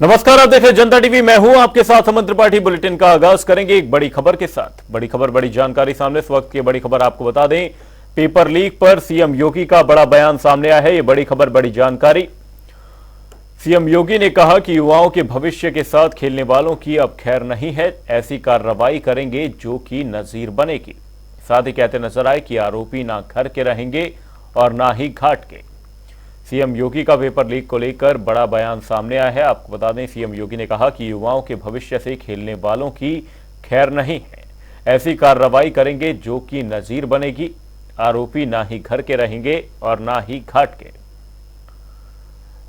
नमस्कार, आप देख रहे हैं जनता टीवी। मैं हूं आपके साथ अमन त्रिपाठी। बुलेटिन का आगाज करेंगे एक बड़ी खबर के साथ। बड़ी खबर, बड़ी जानकारी सामने। इस वक्त की बड़ी खबर आपको बता दें, पेपर लीक पर सीएम योगी का बड़ा बयान सामने आया है। ये बड़ी खबर, बड़ी जानकारी। सीएम योगी ने कहा कि युवाओं के भविष्य के साथ खेलने वालों की अब खैर नहीं है, ऐसी कार्रवाई करेंगे जो कि नजीर बनेगी। साथ ही कहते नजर आए कि आरोपी ना घर के रहेंगे और ना ही घाट के। सीएम योगी का पेपर लीक को लेकर बड़ा बयान सामने आया है। आपको बता दें, सीएम योगी ने कहा कि युवाओं के भविष्य से खेलने वालों की खैर नहीं है, ऐसी कार्रवाई करेंगे जो कि नजीर बनेगी। आरोपी ना ही घर के रहेंगे और ना ही घाट के।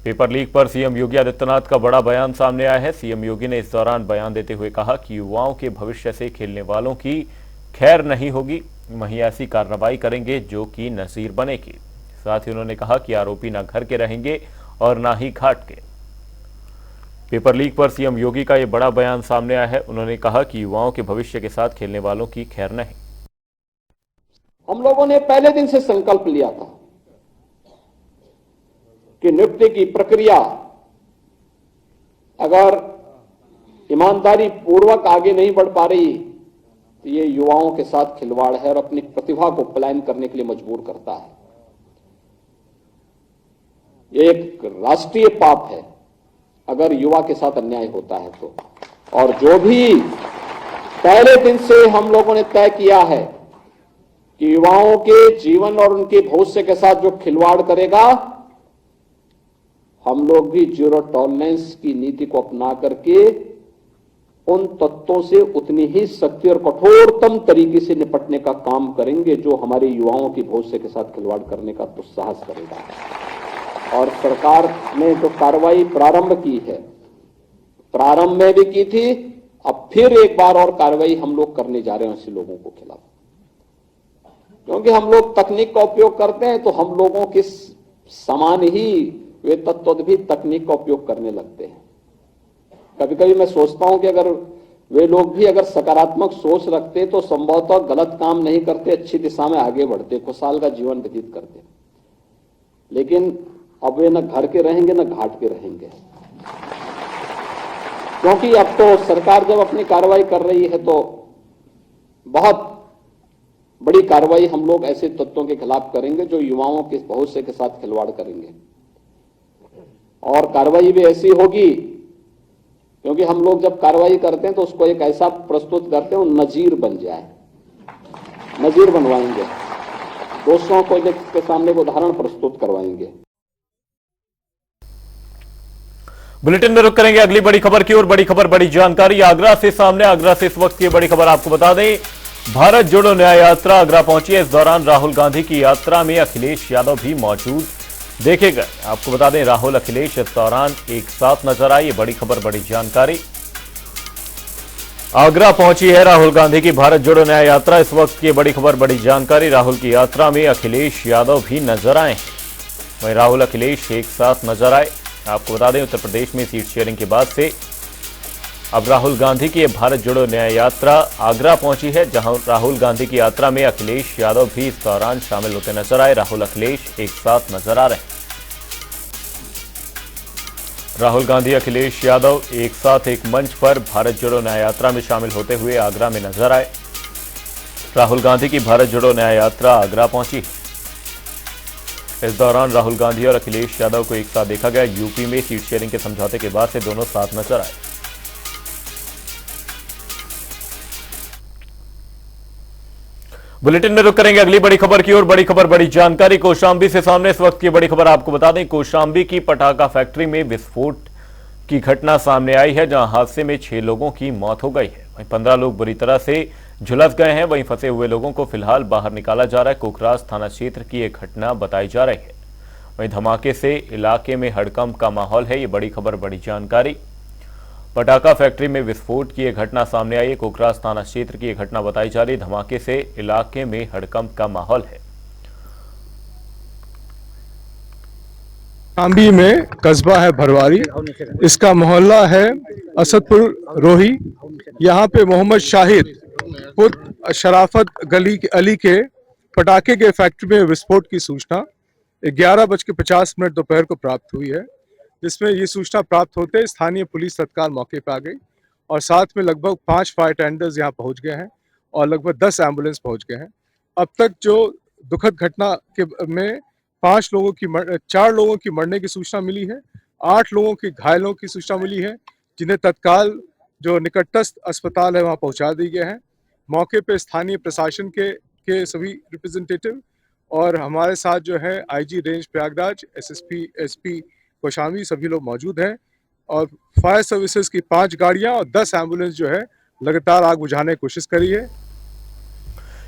पेपर लीक पर सीएम योगी आदित्यनाथ का बड़ा बयान सामने आया है। सीएम योगी ने इस दौरान बयान देते हुए कहा कि युवाओं के भविष्य से खेलने वालों की खैर नहीं होगी, वहीं ऐसी कार्रवाई करेंगे जो कि नजीर बनेगी। साथ ही उन्होंने कहा कि आरोपी ना घर के रहेंगे और ना ही घाट के। पेपर लीक पर सीएम योगी का यह बड़ा बयान सामने आया है। उन्होंने कहा कि युवाओं के भविष्य के साथ खेलने वालों की खैर नहीं। हम लोगों ने पहले दिन से संकल्प लिया था कि नियुक्ति की प्रक्रिया अगर ईमानदारी पूर्वक आगे नहीं बढ़ पा रही तो ये युवाओं के साथ खिलवाड़ है और अपनी प्रतिभा को पलायन करने के लिए मजबूर करता है। ये एक राष्ट्रीय पाप है अगर युवा के साथ अन्याय होता है तो। और जो भी पहले दिन से हम लोगों ने तय किया है कि युवाओं के जीवन और उनके भविष्य के साथ जो खिलवाड़ करेगा, हम लोग भी जीरो टॉलरेंस की नीति को अपना करके उन तत्वों से उतनी ही सख्ती और कठोरतम तरीके से निपटने का काम करेंगे जो हमारे युवाओं के भविष्य के साथ खिलवाड़ करने का दुस्साहस करेगा। और सरकार ने जो कार्रवाई प्रारंभ की है, प्रारंभ में भी की थी, अब फिर एक बार और कार्रवाई हम लोग करने जा रहे हैं ऐसे लोगों को खिलाफ। क्योंकि हम लोग तकनीक का उपयोग करते हैं तो हम लोगों के समान ही वे तत्व भी तकनीक का उपयोग करने लगते हैं। कभी कभी मैं सोचता हूं कि अगर वे लोग भी अगर सकारात्मक सोच रखते तो संभवतः गलत काम नहीं करते, अच्छी दिशा में आगे बढ़ते, खुशहाल का जीवन व्यतीत करते। लेकिन अब वे न घर के रहेंगे न घाट के रहेंगे, क्योंकि अब तो सरकार जब अपनी कार्रवाई कर रही है तो बहुत बड़ी कार्रवाई हम लोग ऐसे तत्वों के खिलाफ करेंगे जो युवाओं के भविष्य के साथ खिलवाड़ करेंगे। और कार्रवाई भी ऐसी होगी क्योंकि हम लोग जब कार्रवाई करते हैं तो उसको एक ऐसा प्रस्तुत करते हैं वो नजीर बन जाए, नजीर बनवाएंगे, दोषियों को के सामने उदाहरण प्रस्तुत करवाएंगे। बुलेटिन में रुक करेंगे अगली बड़ी खबर की ओर। बड़ी खबर, बड़ी जानकारी आगरा से सामने। आगरा से इस वक्त की बड़ी खबर आपको बता दें, भारत जोड़ो न्याय यात्रा आगरा पहुंची है। इस दौरान राहुल गांधी की यात्रा में अखिलेश यादव भी मौजूद देखे गए। आपको बता दें, राहुल अखिलेश इस दौरान एक साथ नजर आए। बड़ी खबर, बड़ी जानकारी। आगरा पहुंची है राहुल गांधी की भारत जोड़ो न्याय यात्रा। इस वक्त की बड़ी खबर, बड़ी जानकारी। राहुल की यात्रा में अखिलेश यादव भी नजर आए। वहीं राहुल अखिलेश एक साथ नजर आए। आपको बता दें, उत्तर प्रदेश में सीट शेयरिंग के बाद से अब राहुल गांधी की भारत जोड़ो न्याय यात्रा आगरा पहुंची है, जहां राहुल गांधी की यात्रा में अखिलेश यादव भी इस दौरान शामिल होते नजर आए। राहुल अखिलेश एक साथ नजर आ रहे हैं। राहुल गांधी, अखिलेश यादव एक साथ एक मंच पर भारत जोड़ो न्याय यात्रा में शामिल होते हुए आगरा में नजर आए। राहुल गांधी की भारत जोड़ो न्याय यात्रा आगरा पहुंची। इस दौरान राहुल गांधी और अखिलेश यादव को एक साथ देखा गया। यूपी में सीट शेयरिंग के समझौते के बाद से दोनों साथ नजर आए। बुलेटिन में रुक करेंगे अगली बड़ी खबर की ओर। बड़ी खबर, बड़ी जानकारी कौशांबी से सामने। इस वक्त की बड़ी खबर आपको बता दें, कौशांबी की पटाखा फैक्ट्री में विस्फोट की घटना सामने आई है, जहां हादसे में 6 लोगों की मौत हो गई है। वहीं 15 लोग बुरी तरह से झुलस गए हैं। वहीं फंसे हुए लोगों को फिलहाल बाहर निकाला जा रहा है। कोकराज थाना क्षेत्र की एक घटना बताई जा रही है। वहीं धमाके से इलाके में हड़कंप का माहौल है। ये बड़ी खबर, बड़ी जानकारी। पटाखा फैक्ट्री में विस्फोट की एक घटना सामने आई है। कोकराज थाना क्षेत्र की एक घटना बताई जा रही है। धमाके से इलाके में हड़कंप का माहौल है। कौशांबी में कस्बा है भरवारी, इसका मोहल्ला है असदपुर रोही। यहाँ पे मोहम्मद शाहिद पुत्र शराफत अली के पटाखे के फैक्ट्री में विस्फोट की सूचना 11:50 दोपहर को प्राप्त हुई है। जिसमें ये सूचना प्राप्त होते स्थानीय पुलिस तत्काल मौके पर आ गई और साथ में लगभग 5 फायर टेंडर्स यहाँ पहुँच गए हैं और लगभग 10 एम्बुलेंस पहुँच गए हैं। अब तक जो दुखद घटना के में 4 लोगों की मरने की सूचना मिली है, 8 लोगों की घायलों की सूचना मिली है, जिन्हें तत्काल जो निकटस्थ अस्पताल है वहाँ पहुँचा दी गए हैं। मौके पे स्थानीय प्रशासन के सभी रिप्रेजेंटेटिव और हमारे साथ जो है IG range Prayagraj, SSP, SP Kaushambi सभी लोग मौजूद हैं और फायर सर्विसेज की 5 गाड़ियां और 10 एम्बुलेंस जो है लगातार आग बुझाने की कोशिश करी है।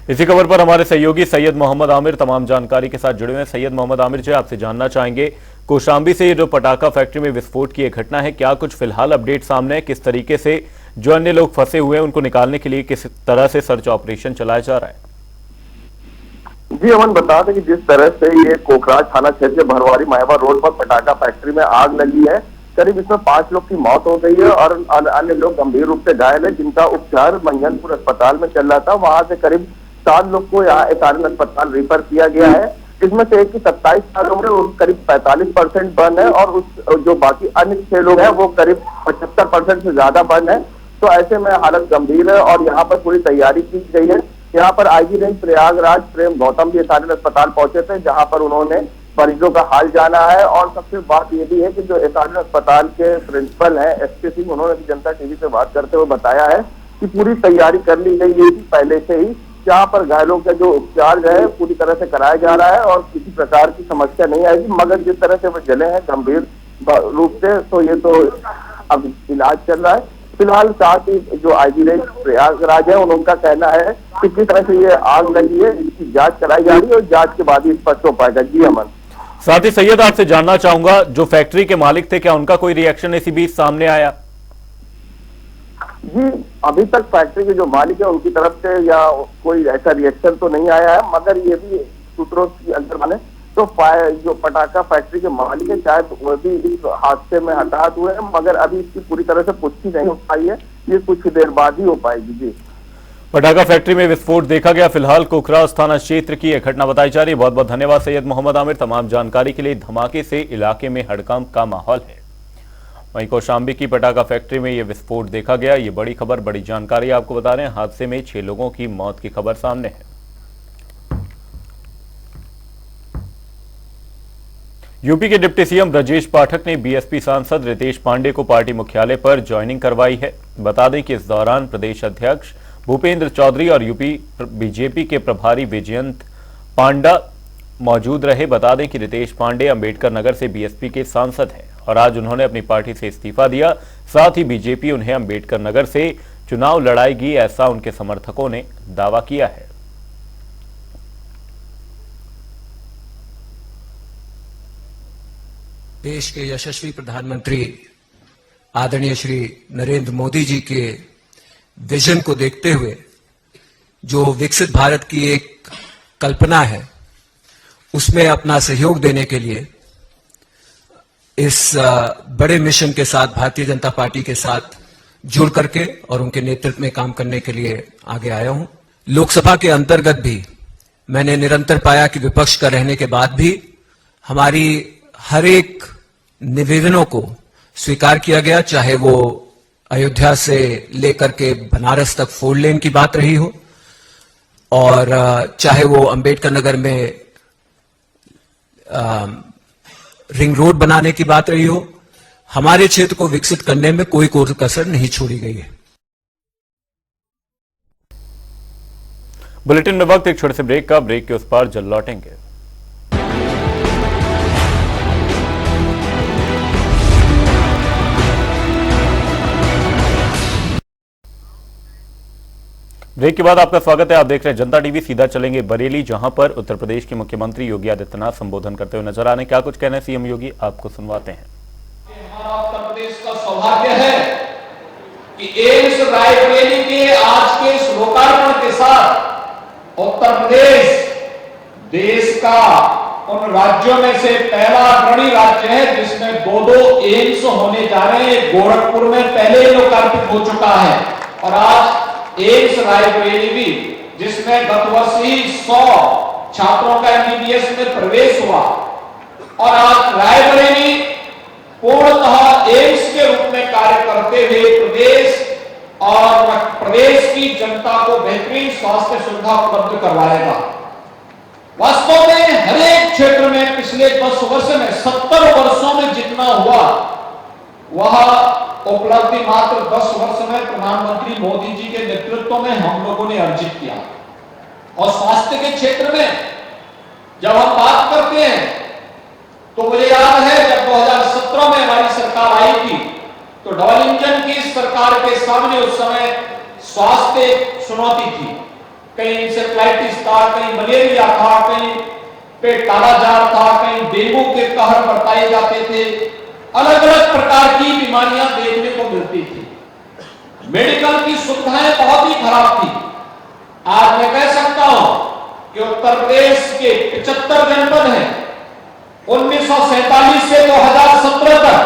इसी खबर पर हमारे सहयोगी सैयद मोहम्मद आमिर तमाम जानकारी के साथ जुड़े हुए हैं। सैयद मोहम्मद आमिर जी, आपसे जानना चाहेंगे, कौशाम्बी से ये जो पटाखा फैक्ट्री में विस्फोट की घटना है, क्या कुछ फिलहाल अपडेट सामने है? किस तरीके से जो अन्य लोग फंसे हुए हैं उनको निकालने के लिए किस तरह से सर्च ऑपरेशन चलाया जा रहा है? जी अमन, बता दें कि जिस तरह से ये कोकराझ थाना क्षेत्र के भरवारी माहेवा रोड पर पटाखा फैक्ट्री में आग लगी है, करीब इसमें 5 लोग की मौत हो गई है और अन्य लोग गंभीर रूप से घायल है, जिनका उपचार मंजनपुर अस्पताल में चल रहा था। वहां से करीब 7 लोग को यहाँ एसआरएन अस्पताल रेफर किया गया है। इसमें से एक की 27 साल उम्र है, करीब 45% बर्न है और जो बाकी अन्य 6 लोग हैं वो करीब 75% से ज्यादा बर्न है। तो ऐसे में हालत गंभीर है और यहाँ पर पूरी तैयारी की गई है। यहाँ पर आईजी रेंज प्रयागराज प्रेम गौतम भी एसआरएन अस्पताल पहुंचे थे, जहां पर उन्होंने मरीजों का हाल जाना है। और सबसे बात यह भी है कि जो एसआरएन अस्पताल के प्रिंसिपल हैं एसके सिंह, उन्होंने भी जनता टीवी से बात करते हुए बताया है कि पूरी तैयारी कर ली गई है पहले से ही। यहाँ पर घायलों का जो उपचार है पूरी तरह से कराया जा रहा है और किसी प्रकार की समस्या नहीं आएगी, मगर जिस तरह से वो जले हैं गंभीर रूप से, तो ये तो अब इलाज चल रहा है। फिलहाल साथ ही जो आईजी रेंज प्रयागराज है उनका कहना है कि किस तरह से ये आग लगी है इसकी जांच कराई जा रही है और जांच के बाद ही स्पष्ट हो पाएगा। जी अमन। साथ ही सैयद, आपसे जानना चाहूंगा, जो फैक्ट्री के मालिक थे, क्या उनका कोई रिएक्शन इसी बीच सामने आया? जी अभी तक फैक्ट्री के जो मालिक है उनकी तरफ से या कोई ऐसा रिएक्शन तो नहीं आया है, मगर ये भी सूत्रों की अंदर माने तो जो पटाखा फैक्ट्री के मालिक है शायद वो भी इस हादसे में हताहत हुए हैं, मगर अभी इसकी पूरी तरह से पुष्टि नहीं हो पाई है, ये कुछ देर बाद ही हो पाएगी। जी, पटाखा फैक्ट्री में विस्फोट देखा गया। फिलहाल कोकराझ थाना क्षेत्र की यह घटना बताई जा रही है। बहुत बहुत धन्यवाद सैयद मोहम्मद आमिर तमाम जानकारी के लिए। धमाके से इलाके में हड़कंप का माहौल है। वहीं कौशाम्बी की पटाखा फैक्ट्री में यह विस्फोट देखा गया। ये बड़ी खबर, बड़ी जानकारी आपको बता रहे हैं। हादसे में 6 लोगों की मौत की खबर सामने है। यूपी के डिप्टी सीएम ब्रजेश पाठक ने बीएसपी सांसद रितेश पांडे को पार्टी मुख्यालय पर ज्वाइनिंग करवाई है। बता दें कि इस दौरान प्रदेश अध्यक्ष भूपेंद्र चौधरी और यूपी बीजेपी के प्रभारी विजयंत पांडा मौजूद रहे। बता दें कि रितेश पांडे अंबेडकर नगर से बीएसपी के सांसद हैं और आज उन्होंने अपनी पार्टी से इस्तीफा दिया। साथ ही बीजेपी उन्हें अंबेडकर नगर से चुनाव लड़ाएगी, ऐसा उनके समर्थकों ने दावा किया है। देश के यशस्वी प्रधानमंत्री आदरणीय श्री नरेंद्र मोदी जी के विजन को देखते हुए जो विकसित भारत की एक कल्पना है, उसमें अपना सहयोग देने के लिए इस बड़े मिशन के साथ भारतीय जनता पार्टी के साथ जुड़ करके और उनके नेतृत्व में काम करने के लिए आगे आया हूं। लोकसभा के अंतर्गत भी मैंने निरंतर पाया कि विपक्ष का रहने के बाद भी हमारी हर एक निवेदनों को स्वीकार किया गया, चाहे वो अयोध्या से लेकर के बनारस तक 4 लेन की बात रही हो और चाहे वो अंबेडकर नगर में रिंग रोड बनाने की बात रही हो। हमारे क्षेत्र को विकसित करने में कोई कसर नहीं छोड़ी गई है। बुलेटिन में वक्त एक छोटे से ब्रेक का। ब्रेक के उस पार जल्द लौटेंगे। ब्रेक के बाद आपका स्वागत है। आप देख रहे हैं जनता टीवी। सीधा चलेंगे बरेली, जहां पर उत्तर प्रदेश के मुख्यमंत्री योगी आदित्यनाथ संबोधन करते हुए नजर आ रहे हैं। क्या कुछ कहना है सीएम योगी, आपको सुनवाते हैं। हमारा उत्तर प्रदेश का सौभाग्य है कि एम्स रायबरेली के आज के इस लोकार्पण के साथ उत्तर प्रदेश देश का उन राज्यों में से पहला अग्रणी राज्य है जिसमें 2 एम्स होने जा रहे हैं। गोरखपुर में पहले लोकार्पित हो चुका है और आज एम्स रायबरेली भी, जिसमें गत वर्ष ही 100 छात्रों का एमबीबीएस में प्रवेश हुआ, और आज रायबरेली पूर्णतः एम्स के रूप में कार्य करते हुए प्रदेश की जनता को बेहतरीन स्वास्थ्य सुविधा उपलब्ध करवाएगा। वास्तव में हर एक क्षेत्र में पिछले 10 वर्ष में 70 वर्षों में जितना हुआ वह उपलब्धि मात्र 10 वर्ष में प्रधानमंत्री मोदी जी के नेतृत्व में हम लोगों ने अर्जित किया। और स्वास्थ्य के क्षेत्र में जब हम बात करते हैं तो मुझे याद है जब 2017 में हमारी सरकार आई थी तो डबल इंजन की सरकार के सामने उस समय स्वास्थ्य एक चुनौती थी। कहीं इंसेफ्लाइटिस था, कहीं मलेरिया था, कहीं पेट कालाजार था, कहीं डेंगू के कहर बरताए जाते थे, अलग अलग प्रकार की बीमारियां देखने को मिलती थी। मेडिकल की सुविधाएं बहुत ही खराब थी। आज मैं कह सकता हूं कि उत्तर प्रदेश के 75 जनपद हैं। 1947 से 2017 तक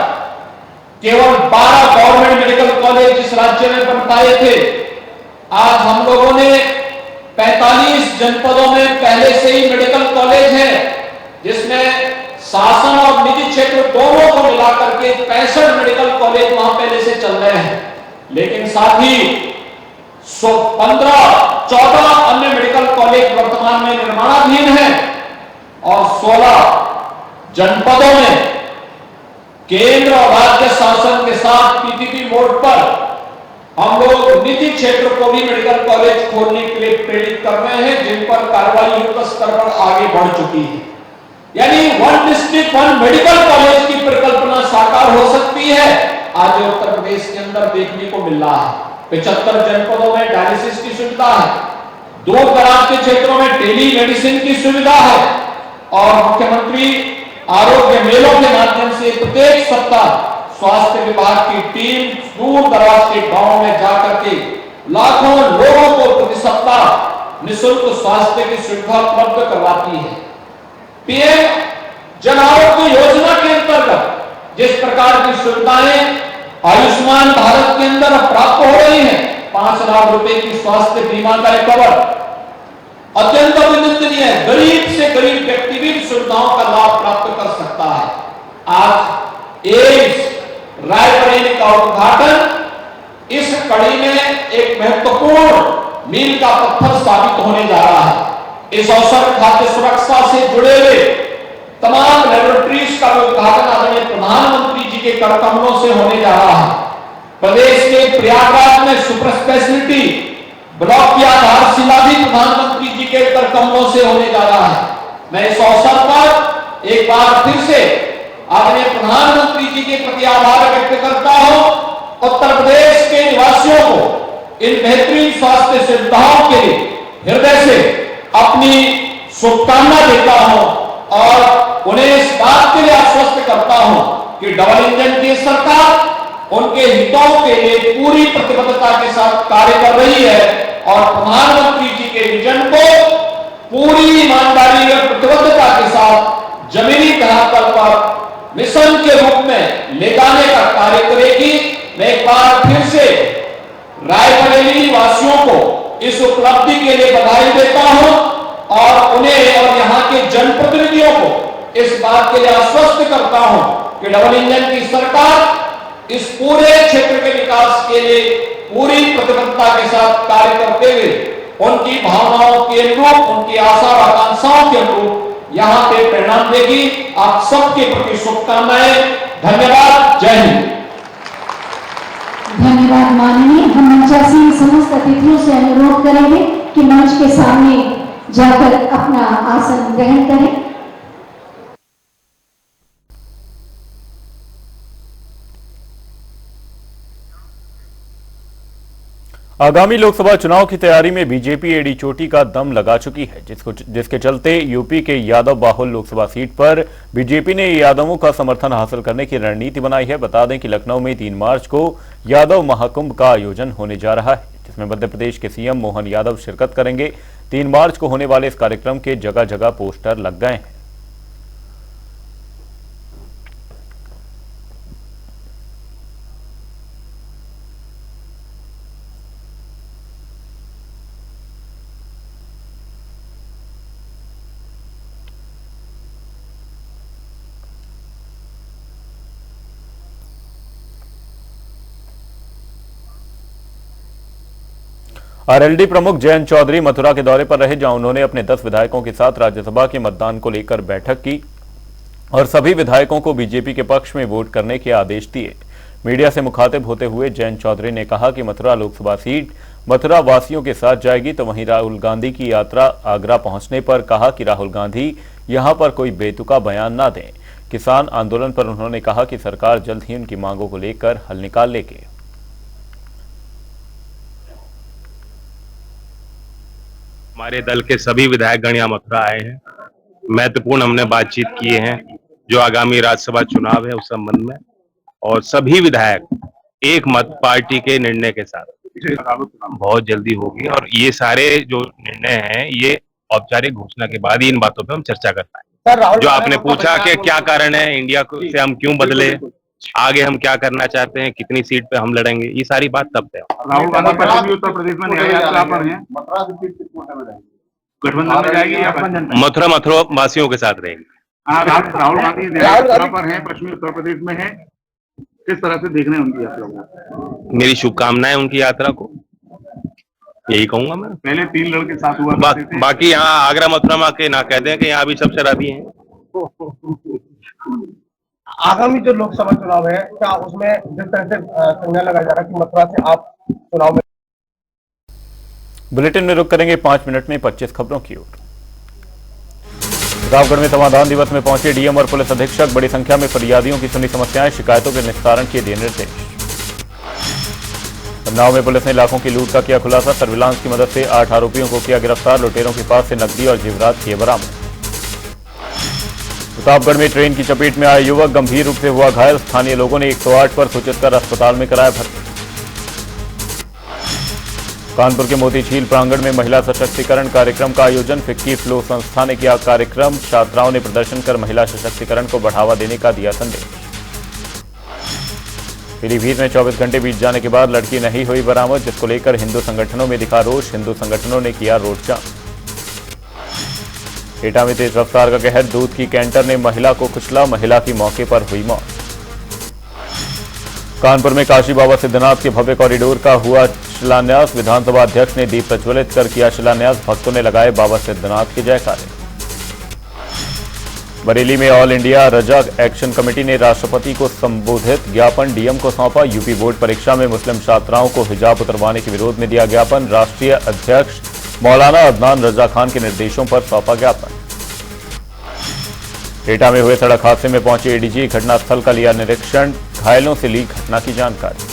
केवल 12 गवर्नमेंट मेडिकल कॉलेज इस राज्य में बन पाए थे। आज हम लोगों ने 45 जनपदों में पहले से ही मेडिकल कॉलेज है, जिसमें शासन और निजी क्षेत्र दोनों को मिलाकर के 65 मेडिकल कॉलेज वहां पहले से चल रहे हैं। लेकिन साथ ही 14 अन्य मेडिकल कॉलेज वर्तमान में निर्माणाधीन हैं और 16 जनपदों में केंद्र और राज्य शासन के साथ पीपीपी मोड पर हम लोग निजी क्षेत्र को भी मेडिकल कॉलेज खोलने के लिए प्रेरित कर रहे हैं, जिन पर कार्रवाई युद्ध स्तर पर आगे बढ़ चुकी है। यानी 1 डिस्ट्रिक्ट 1 मेडिकल कॉलेज की परिकल्पना साकार हो सकती है, आज उत्तर प्रदेश के अंदर देखने को मिल रहा है। 75 जनपदों में डायलिसिस की सुविधा है, दूर दराज के क्षेत्रों में टेली मेडिसिन की सुविधा है और मुख्यमंत्री आरोग्य मेलों के माध्यम से प्रत्येक सप्ताह स्वास्थ्य विभाग की टीम दूर दराज के गांवों में जाकर के लाखों लोगों को प्रति सप्ताह निःशुल्क स्वास्थ्य की सुविधा उपलब्ध करवाती है। पीएम जन आरोग्य योजना के अंतर्गत जिस प्रकार की सुविधाएं आयुष्मान भारत के अंदर प्राप्त हो रही हैं, 5 लाख रुपए की स्वास्थ्य बीमा का कवर अत्यंत अभिनंदनीय है। गरीब से गरीब व्यक्ति भी सुविधाओं का लाभ प्राप्त कर सकता है। आज एम्स रायबरेली का उद्घाटन इस कड़ी में एक महत्वपूर्ण मील का पत्थर साबित होने जा रहा है। इस अवसर खाद्य सुरक्षा से जुड़े हुए तमाम लेबोरेटरीज का उद्घाटन आदरणीय प्रधानमंत्री जी के कर कमलों से होने जा रहा है। प्रदेश के प्रयागराज में सुपर स्पेशलिटी ब्लॉक की आधारशिला भी प्रधानमंत्री जी के कर कमलों से होने जा रहा है। मैं इस अवसर पर एक बार फिर से आदरणीय प्रधानमंत्री जी के प्रति आभार व्यक्त करता हूं। उत्तर प्रदेश के निवासियों को इन बेहतरीन स्वास्थ्य सुविधाओं के लिए हृदय से अपनी शुभकामना देता हूं और उन्हें इस बात के लिए आश्वस्त करता हूं कि डबल इंजन की सरकार उनके हितों के लिए पूरी प्रतिबद्धता के साथ कार्य कर रही है और प्रधानमंत्री जी के विजन को पूरी ईमानदारी और प्रतिबद्धता के साथ जमीनी धरातल पर मिशन के रूप में ले जाने का कार्य करेगी। मैं एक बार फिर से रायबरेली वासियों को इस उपलब्धि के लिए बधाई देता हूं और उन्हें और यहां के जनप्रतिनिधियों को इस बात के लिए आश्वस्त करता हूं कि डबल इंजन की सरकार इस पूरे क्षेत्र के विकास के लिए पूरी प्रतिबद्धता के साथ कार्य करते हुए उनकी भावनाओं के अनुरूप, उनकी आशा और आकांक्षाओं के अनुरूप यहां पे परिणाम देगी। आप सबके प्रति शुभकामनाएं। धन्यवाद। जय हिंद। धन्यवाद माननीय। हम मंचासीन समस्त अतिथियों से अनुरोध करेंगे कि मंच के सामने जाकर अपना आसन ग्रहण करें। आगामी लोकसभा चुनाव की तैयारी में बीजेपी एड़ी चोटी का दम लगा चुकी है, जिसके चलते यूपी के यादव बाहुल लोकसभा सीट पर बीजेपी ने यादवों का समर्थन हासिल करने की रणनीति बनाई है। बता दें कि लखनऊ में 3 मार्च को यादव महाकुंभ का आयोजन होने जा रहा है, जिसमें मध्य प्रदेश के सीएम मोहन यादव शिरकत करेंगे। 3 मार्च को होने वाले इस कार्यक्रम के जगह जगह पोस्टर लग गए हैं। आरएलडी प्रमुख जयंत चौधरी मथुरा के दौरे पर रहे, जहां उन्होंने अपने 10 विधायकों के साथ राज्यसभा के मतदान को लेकर बैठक की और सभी विधायकों को बीजेपी के पक्ष में वोट करने के आदेश दिए। मीडिया से मुखातिब होते हुए जयंत चौधरी ने कहा कि मथुरा लोकसभा सीट मथुरा वासियों के साथ जाएगी, तो वहीं राहुल गांधी की यात्रा आगरा पहुंचने पर कहा कि राहुल गांधी यहां पर कोई बेतुका बयान ना दें। किसान आंदोलन पर उन्होंने कहा कि सरकार जल्द ही उनकी मांगों को लेकर हल निकाल लेगी। हमारे दल के सभी विधायकगण यहाँ मथुरा आए हैं। महत्वपूर्ण हमने बातचीत किए हैं जो आगामी राज्यसभा चुनाव है उस संबंध में, और सभी विधायक एक मत पार्टी के निर्णय के साथ बहुत जल्दी होगी, और ये सारे जो निर्णय हैं ये औपचारिक घोषणा के बाद ही इन बातों पे हम चर्चा कर पाएंगे। जो आपने पूछा कि क्या कारण है इंडिया से हम क्यों बदले, आगे हम क्या करना चाहते हैं, कितनी सीट पे हम लड़ेंगे, ये सारी बात तब तय होगी। राहुल गांधी पश्चिमी उत्तर प्रदेश में यात्रा पर हैं, गठबंधन में जाएगी या मथुरा वासियों के साथ रहेंगे। राहुल गांधी यात्रा पर हैं, पश्चिमी उत्तर प्रदेश में हैं, किस तरह से देखने उनकी यात्रा को? मेरी शुभकामनाएं उनकी यात्रा को, यही कहूंगा मैं। पहले 3 लड़के साथ हुआ बाकी यहाँ आगरा मथुरा में आके ना कह दें कि यहाँ भी सब शराबी हैं। आगामी जो लोकसभा चुनाव है, क्या उसमें जिस तरह से संज्ञा लगाया जा रहा है कि मथुरा से आप चुनाव में। बुलेटिन में रुक करेंगे 5 मिनट में 25 खबरों की ओर। प्रतापगढ़ में संविधान दिवस में पहुंचे डीएम और पुलिस अधीक्षक, बड़ी संख्या में फरियादियों की सुनी समस्याएं, शिकायतों के निस्तारण के दिए निर्देश। उन्नाव में पुलिस ने लाखों की लूट का किया खुलासा, सर्विलांस की मदद से 8 आरोपियों को किया गिरफ्तार, लुटेरों के पास से नकदी और जेवरात किए बरामद। प्रतापगढ़ में ट्रेन की चपेट में आया युवक गंभीर रूप से हुआ घायल, स्थानीय लोगों ने 108 पर सूचित कर अस्पताल में कराया भर्ती। कानपुर के मोतीझील प्रांगण में महिला सशक्तिकरण कार्यक्रम का आयोजन, फिक्की फ्लो संस्था ने किया कार्यक्रम, छात्राओं ने प्रदर्शन कर महिला सशक्तिकरण को बढ़ावा देने का दिया संदेश। पीलीभीत में 24 घंटे बीत जाने के बाद लड़की नहीं हुई बरामद, जिसको लेकर हिंदू संगठनों में दिखा रोष, हिंदू संगठनों ने किया रोड जाम। एटा में तेज रफ्तार का कहर, दूध की कैंटर ने महिला को कुचला, महिला की मौके पर हुई मौत। कानपुर में काशी बाबा सिद्धनाथ के भव्य कॉरिडोर का हुआ शिलान्यास, विधानसभा अध्यक्ष ने दीप प्रज्वलित कर किया शिलान्यास, भक्तों ने लगाए बाबा सिद्धनाथ के जयकारे। बरेली में ऑल इंडिया रजा एक्शन कमेटी ने राष्ट्रपति को संबोधित ज्ञापन डीएम को सौंपा, यूपी बोर्ड परीक्षा में मुस्लिम छात्राओं को हिजाब उतरवाने के विरोध में दिया ज्ञापन, राष्ट्रीय अध्यक्ष मौलाना अदनान रजा खान के निर्देशों पर सौंपा ज्ञापन। एटा में हुए सड़क हादसे में पहुंचे एडीजी, घटनास्थल का लिया निरीक्षण, घायलों से ली घटना की जानकारी।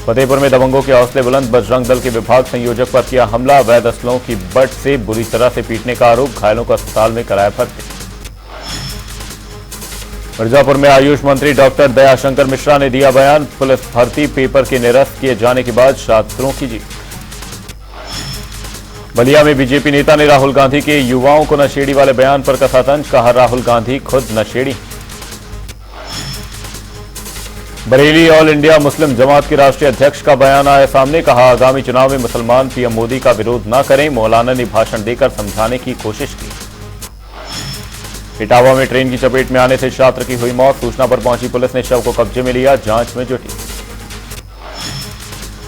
फतेहपुर में दबंगों के हौसले बुलंद, बजरंग दल के विभाग संयोजक पर किया हमला, अवैध असलों की बट से बुरी तरह से पीटने का आरोप, घायलों को अस्पताल में कराया भर्ती। मिर्जापुर में आयुष मंत्री डॉक्टर दयाशंकर मिश्रा ने दिया बयान, पुलिस भर्ती पेपर के निरस्त किए जाने के बाद छात्रों की जीत। बलिया में बीजेपी नेता ने राहुल गांधी के युवाओं को नशेड़ी वाले बयान पर कसा तंज, कहा राहुल गांधी खुद नशेड़ी। बरेली ऑल इंडिया मुस्लिम जमात के राष्ट्रीय अध्यक्ष का बयान आया सामने, कहा आगामी चुनाव में मुसलमान पीएम मोदी का विरोध न करें, मौलाना ने भाषण देकर समझाने की कोशिश की। इटावा में ट्रेन की चपेट में आने से छात्र की हुई मौत, सूचना पर पहुंची पुलिस ने शव को कब्जे में लिया, जांच में जुटी।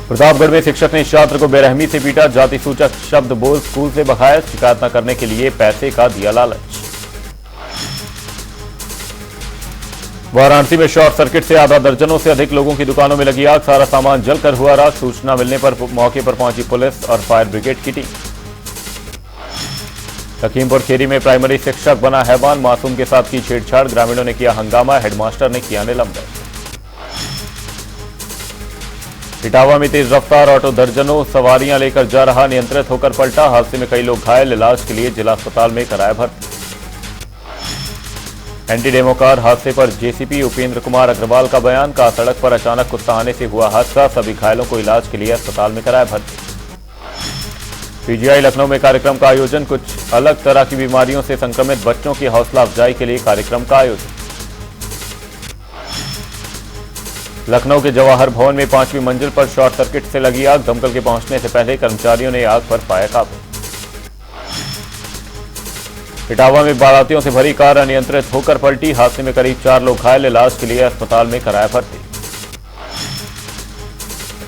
प्रतापगढ़ में शिक्षक ने छात्र को बेरहमी से पीटा, जाति सूचक शब्द बोल स्कूल से भगाया, शिकायत न करने के लिए पैसे का दिया लालच। वाराणसी में शॉर्ट सर्किट से आधा दर्जनों से अधिक लोगों की दुकानों में लगी आग, सारा सामान जलकर हुआ राख, सूचना मिलने पर मौके पर पहुंची पुलिस और फायर ब्रिगेड की टीम। लखीमपुर खीरी में प्राइमरी शिक्षक बना हैवान, मासूम के साथ की छेड़छाड़, ग्रामीणों ने किया हंगामा, हेडमास्टर ने किया निलंबित। इटावा में तेज रफ्तार ऑटो दर्जनों सवारियां लेकर जा रहा, नियंत्रित होकर पलटा, हादसे में कई लोग घायल, इलाज के लिए जिला अस्पताल में कराया भर्ती। एंटी डेमो कार हादसे पर जेसीपी उपेंद्र कुमार अग्रवाल का बयान, कहा सड़क पर अचानक कुत्ता आने से हुआ हादसा, सभी घायलों को इलाज के लिए अस्पताल में कराया भर्ती। पीजीआई लखनऊ में कार्यक्रम का आयोजन, कुछ अलग तरह की बीमारियों से संक्रमित बच्चों की हौसला अफजाई के लिए कार्यक्रम का आयोजन। लखनऊ के जवाहर भवन में 5वीं मंजिल पर शॉर्ट सर्किट से लगी आग, दमकल के पहुंचने से पहले कर्मचारियों ने आग पर पाया काबू। इटावा में बारातियों से भरी कार अनियंत्रित होकर पलटी, हादसे में करीब 4 लोग घायल, इलाज के लिए अस्पताल में कराया भर्ती।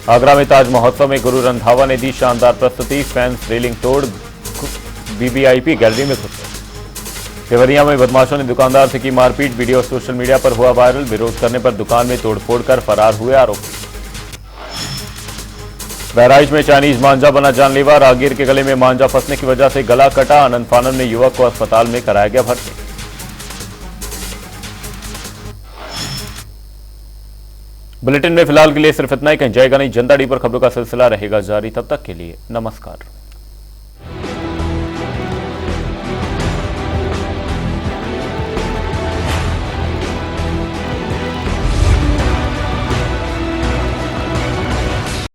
आगरा में ताज महोत्सव में गुरु रंधावा ने दी शानदार प्रस्तुति, फैंस रेलिंग तोड़ वीवीआईपी गैलरी में घुसे। देवरिया में बदमाशों ने दुकानदार से की मारपीट, वीडियो सोशल मीडिया पर हुआ वायरल। विरोध करने पर दुकान में तोड़फोड़ कर फरार हुए आरोपी। बहराइच में चाइनीज मांझा बना जानलेवा, राहगीर के गले में मांझा फंसने की वजह से गला कटा। आनंद फानन में युवक को अस्पताल में कराया गया भर्ती। बुलेटिन में फिलहाल के लिए सिर्फ इतना ही। कहीं जाएगा नहीं, जनता डी पर खबरों का सिलसिला रहेगा जारी। तब तक के लिए नमस्कार।